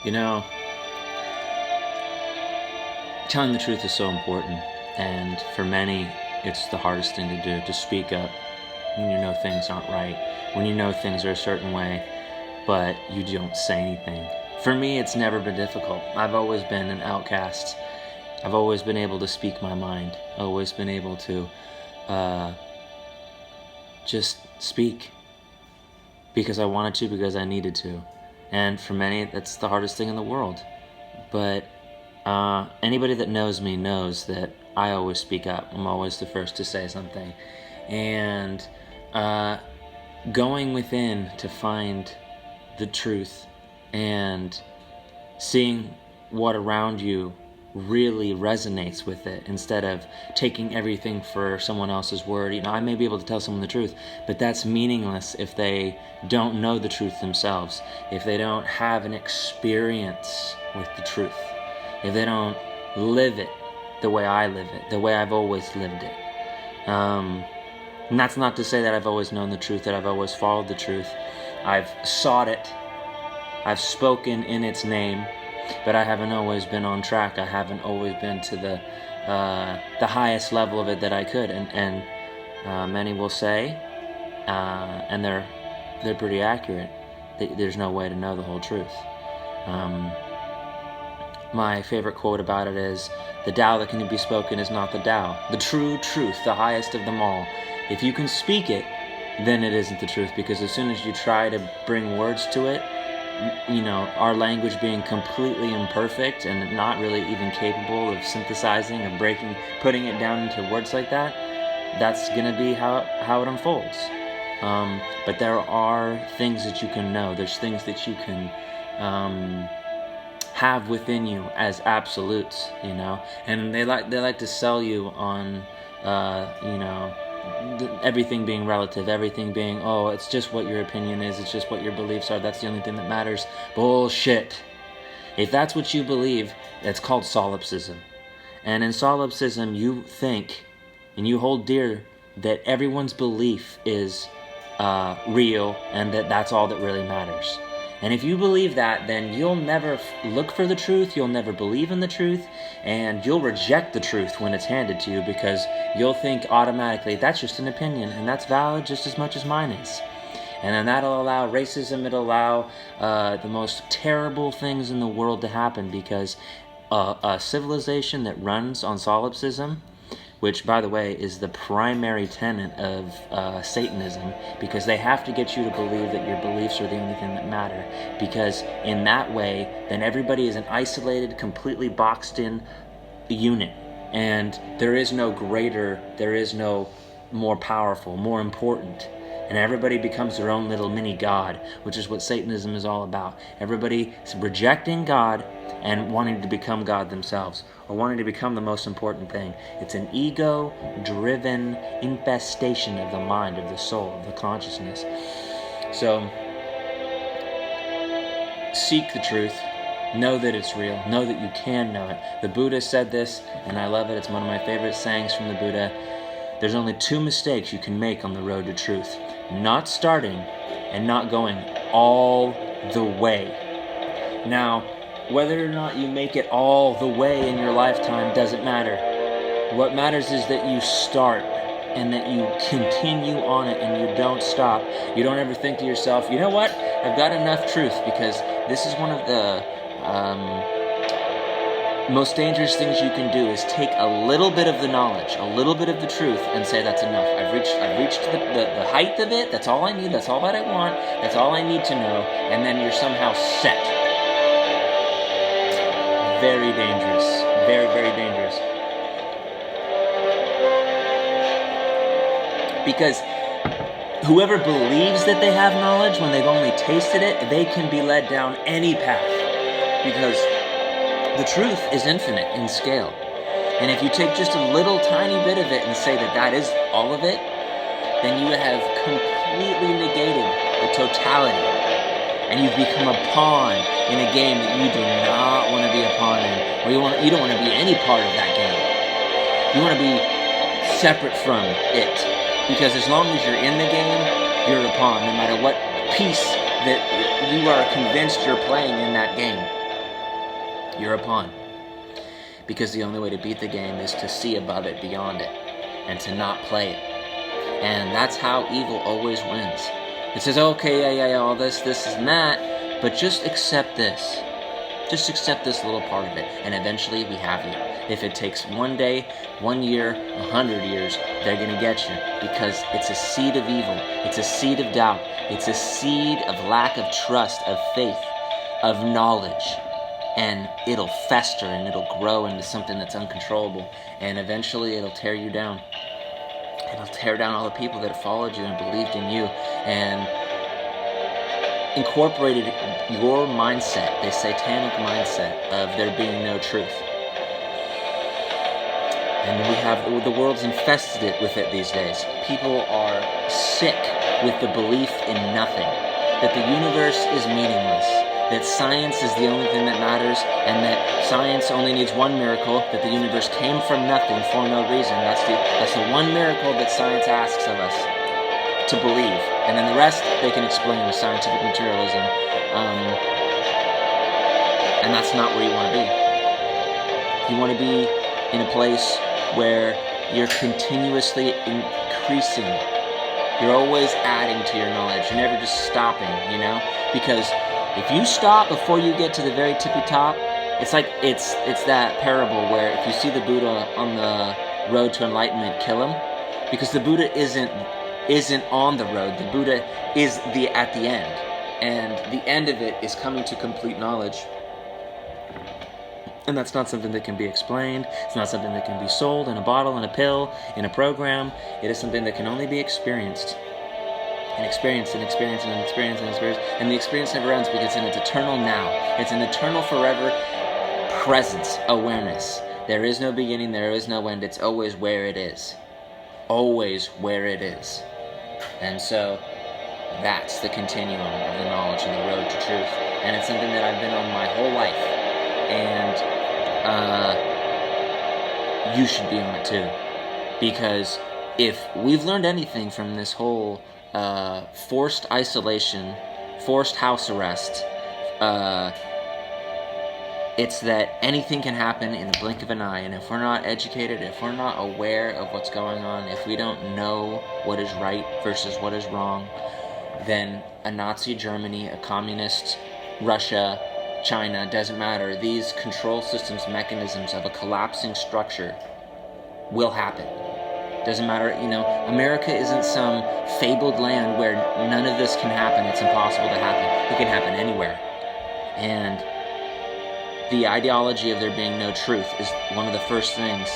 You know, telling the truth is so important, and for many, it's the hardest thing to do, to speak up when you know things aren't right, when you know things are a certain way, but you don't say anything. For me, it's never been difficult. I've always been an outcast. I've always been able to speak my mind, always been able to just speak because I wanted to, because I needed to. And for many, that's the hardest thing in the world. But anybody that knows me knows that I always speak up. I'm always the first to say something. And going within to find the truth and seeing what around you really resonates with it, instead of taking everything for someone else's word. I may be able to tell someone the truth, but that's meaningless if they don't know the truth themselves, if they don't have an experience with the truth, if they don't live it the way I live it, the way I've always lived it. And that's not to say that I've always known the truth, that I've always followed the truth. I've sought it, I've spoken in its name, but I haven't always been on track. I haven't always been to the highest level of it that I could. And many will say, and they're pretty accurate, that there's no way to know the whole truth. My favorite quote about it is, "The Tao that can be spoken is not the Tao. The true truth, the highest of them all. If you can speak it, then it isn't the truth, because as soon as you try to bring words to it, our language being completely imperfect and not really even capable of synthesizing, of putting it down into words like that, that's going to be how it unfolds. But there are things that you can know. There's things that you can have within you as absolutes, and they like to sell you on, everything being relative, everything being, oh, it's just what your opinion is, it's just what your beliefs are, that's the only thing that matters. Bullshit. If that's what you believe, it's called solipsism. And in solipsism, you think and you hold dear that everyone's belief is real, and that's all that really matters. And if you believe that, then you'll never look for the truth, you'll never believe in the truth, and you'll reject the truth when it's handed to you, because you'll think automatically, that's just an opinion, and that's valid just as much as mine is. And then that'll allow racism, it'll allow the most terrible things in the world to happen, because a civilization that runs on solipsism, which, by the way, is the primary tenet of Satanism, because they have to get you to believe that your beliefs are the only thing that matter, because in that way, then everybody is an isolated, completely boxed-in unit, and there is no greater, there is no more powerful, more important, and everybody becomes their own little mini-god, which is what Satanism is all about. Everybody is rejecting God and wanting to become God themselves, or wanting to become the most important thing. It's an ego-driven infestation of the mind, of the soul, of the consciousness. So, seek the truth. Know that it's real. Know that you can know it. The Buddha said this, and I love it. It's one of my favorite sayings from the Buddha. There's only 2 mistakes you can make on the road to truth: not starting and not going all the way. Now, whether or not you make it all the way in your lifetime doesn't matter. What matters is that you start and that you continue on it and you don't stop. You don't ever think to yourself, you know what, I've got enough truth, because this is one of the most dangerous things you can do, is take a little bit of the knowledge, a little bit of the truth, and say that's enough. I've reached the height of it, that's all I need, that's all that I want, that's all I need to know, and then you're somehow set. Very dangerous. Very, very dangerous. Because whoever believes that they have knowledge when they've only tasted it, they can be led down any path. Because the truth is infinite in scale. And if you take just a little tiny bit of it and say that that is all of it, then you have completely negated the totality. And you've become a pawn in a game that you do not want to be a pawn in, or you don't want to be any part of that game. You want to be separate from it, because as long as you're in the game, you're a pawn, no matter what piece that you are convinced you're playing in that game. you're a pawn. Because the only way to beat the game is to see above it, beyond it, and to not play it. And that's how evil always wins. It says, okay, yeah, all this and that, but just accept this. Just accept this little part of it, and eventually we have you. If it takes 1 day, 1 year, 100 years, they're going to get you, because it's a seed of evil. It's a seed of doubt. It's a seed of lack of trust, of faith, of knowledge. And it'll fester and it'll grow into something that's uncontrollable. And eventually it'll tear you down. It'll tear down all the people that followed you and believed in you and incorporated your mindset, the satanic mindset of there being no truth. And the world's infested it with it these days. People are sick with the belief in nothing, that the universe is meaningless, that science is the only thing that matters, and that science only needs one miracle, that the universe came from nothing for no reason. That's the one miracle that science asks of us to believe. And then the rest they can explain with scientific materialism. And that's not where you want to be. You want to be in a place where you're continuously increasing. You're always adding to your knowledge. You're never just stopping, Because if you stop before you get to the very tippy top, it's like it's that parable where if you see the Buddha on the road to enlightenment, kill him, because the Buddha isn't on the road. The Buddha is at the end, and the end of it is coming to complete knowledge. And that's not something that can be explained. It's not something that can be sold in a bottle, in a pill, in a program. It is something that can only be experienced. And experienced and experienced and experienced and experienced. And the experience never ends because it's in its eternal now. It's an eternal forever presence, awareness. There is no beginning, there is no end. It's always where it is. Always where it is. And so that's the continuum of the knowledge and the road to truth. And it's something that I've been on my whole life. And you should be on it too. Because if we've learned anything from this whole forced isolation, forced house arrest, it's that anything can happen in the blink of an eye. And if we're not educated, if we're not aware of what's going on, if we don't know what is right versus what is wrong, then a Nazi Germany, a communist Russia, China, doesn't matter. These control systems, mechanisms of a collapsing structure will happen. Doesn't matter, America isn't some fabled land where none of this can happen. It's impossible to happen. It can happen anywhere. And the ideology of there being no truth is one of the first things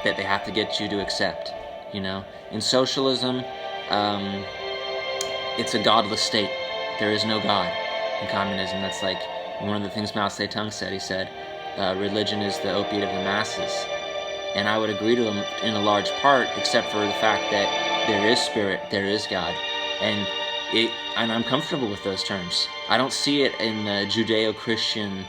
that they have to get you to accept, In socialism, it's a godless state. There is no God. In communism, that's like one of the things Mao Zedong said. He said, religion is the opiate of the masses. And I would agree to him in a large part, except for the fact that there is spirit, there is God. And I'm comfortable with those terms. I don't see it in the Judeo-Christian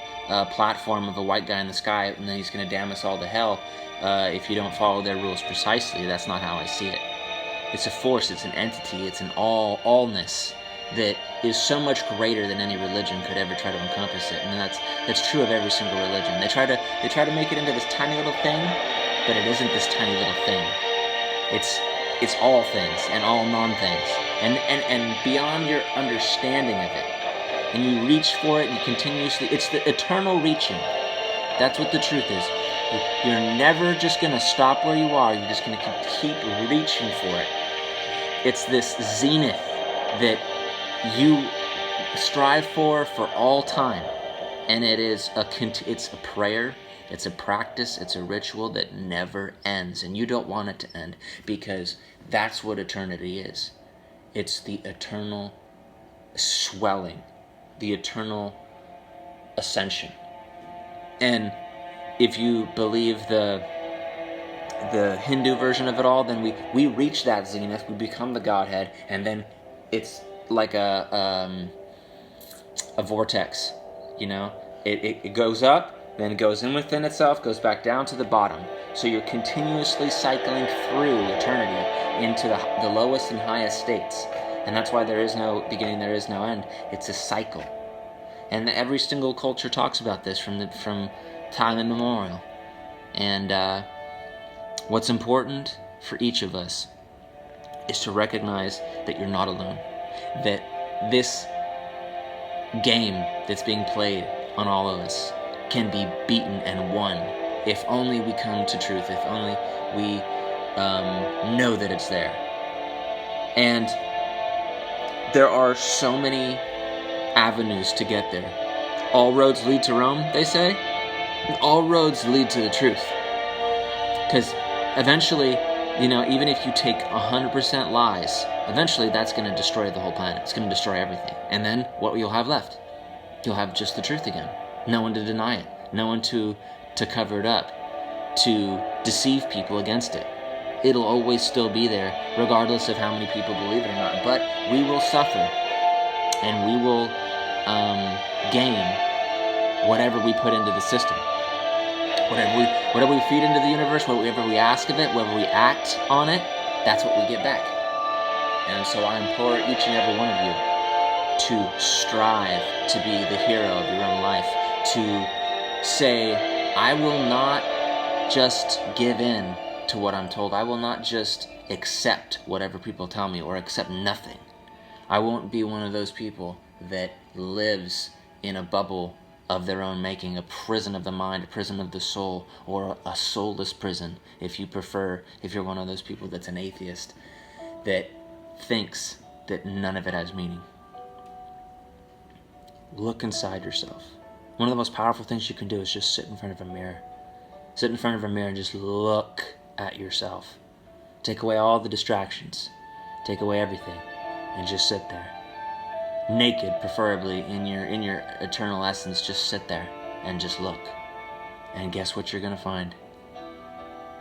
platform of a white guy in the sky, and then he's going to damn us all to hell if you don't follow their rules precisely. That's not how I see it. It's a force, it's an entity, it's an allness that is so much greater than any religion could ever try to encompass it. And that's true of every single religion. They try to make it into this tiny little thing, but it isn't this tiny little thing. It's all things and all non-things. And beyond your understanding of it. And you reach for it and you continuously, it's the eternal reaching. That's what the truth is. You're never just going to stop where you are. You're just going to keep reaching for it. It's this zenith that you strive for all time. And it's a prayer, it's a practice, it's a ritual that never ends. And you don't want it to end, because that's what eternity is. It's the eternal swelling, the eternal ascension. And if you believe the Hindu version of it all, then we reach that zenith, we become the Godhead, and then it's like a vortex, It goes up, then it goes in within itself, goes back down to the bottom. So you're continuously cycling through eternity into the lowest and highest states. And that's why there is no beginning, there is no end. It's a cycle. And every single culture talks about this from time immemorial. And what's important for each of us is to recognize that you're not alone. That this game that's being played on all of us can be beaten and won if only we come to truth, if only we know that it's there. And there are so many avenues to get there. All roads lead to Rome, they say. All roads lead to the truth. Because eventually, even if you take 100% lies, eventually that's going to destroy the whole planet. It's going to destroy everything. And then what you'll have left? You'll have just the truth again. No one to deny it. No one to cover it up. To deceive people against it. It'll always still be there, regardless of how many people believe it or not. But we will suffer, and we will gain whatever we put into the system. Whatever we feed into the universe, whatever we ask of it, whatever we act on it, that's what we get back. And so I implore each and every one of you to strive to be the hero of your own life. To say, I will not just give in to what I'm told. I will not just accept whatever people tell me or accept nothing. I won't be one of those people that lives in a bubble of their own making, a prison of the mind, a prison of the soul, or a soulless prison, if you prefer, if you're one of those people that's an atheist, that thinks that none of it has meaning. Look inside yourself. One of the most powerful things you can do is just sit in front of a mirror. Sit in front of a mirror and just look at yourself. Take away all the distractions. Take away everything. And just sit there. Naked, preferably, in your eternal essence. Just sit there and just look. And guess what you're going to find?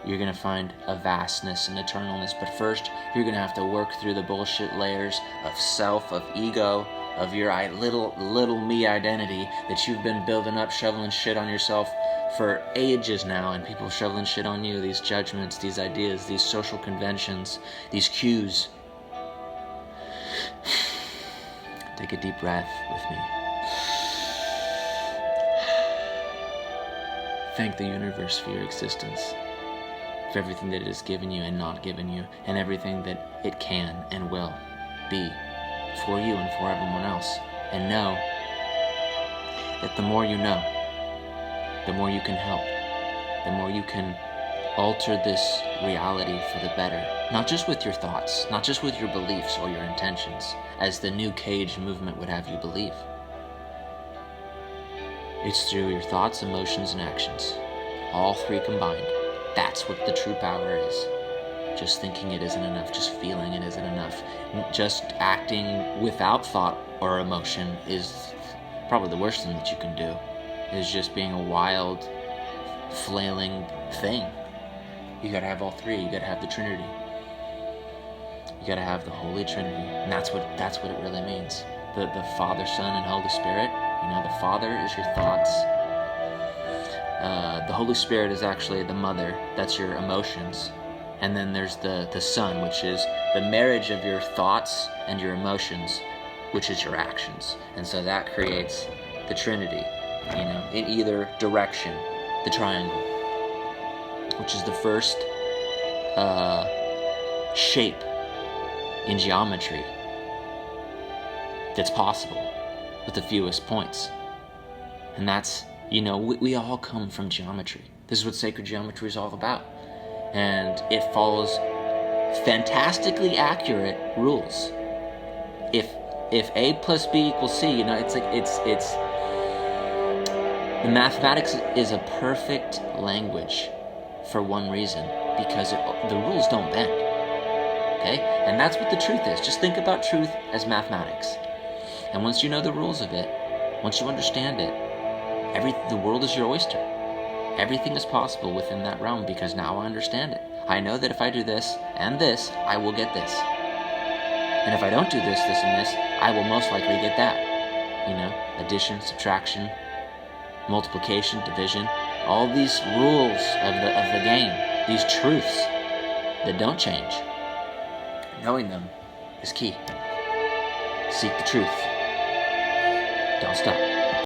You're going to find a vastness and eternalness. But first, you're going to have to work through the bullshit layers of self, of ego, of your little me identity that you've been building up, shoveling shit on yourself for ages now, and people shoveling shit on you, these judgments, these ideas, these social conventions, these cues. Take a deep breath with me. Thank the universe for your existence, for everything that it has given you and not given you, and everything that it can and will be for you and for everyone else. And know that the more you know, the more you can help, the more you can alter this reality for the better. Not just with your thoughts, not just with your beliefs or your intentions, as the New Cage movement would have you believe. It's through your thoughts, emotions, and actions. All three combined. That's what the true power is. Just thinking it isn't enough, just feeling it isn't enough. Just acting without thought or emotion is probably the worst thing that you can do. Is just being a wild, flailing thing. You gotta have all three. You gotta have the Trinity. You gotta have the Holy Trinity. And that's what it really means. The Father, Son, and Holy Spirit. The Father is your thoughts. The Holy Spirit is actually the mother. That's your emotions. And then there's the Son, which is the marriage of your thoughts and your emotions, which is your actions. And so that creates the Trinity, in either direction, the triangle, which is the first shape in geometry that's possible with the fewest points. And that's, we all come from geometry. This is what sacred geometry is all about. And it follows fantastically accurate rules. If A plus B equals C, it's the mathematics is a perfect language for one reason, because the rules don't bend. Okay? And that's what the truth is. Just think about truth as mathematics. And once you know the rules of it, once you understand it, the world is your oyster. Everything is possible within that realm, because now I understand it. I know that if I do this and this, I will get this. And if I don't do this, this, and this, I will most likely get that. Addition, subtraction, multiplication, division, all these rules of the game, these truths that don't change. Knowing them is key. Seek the truth. Don't stop.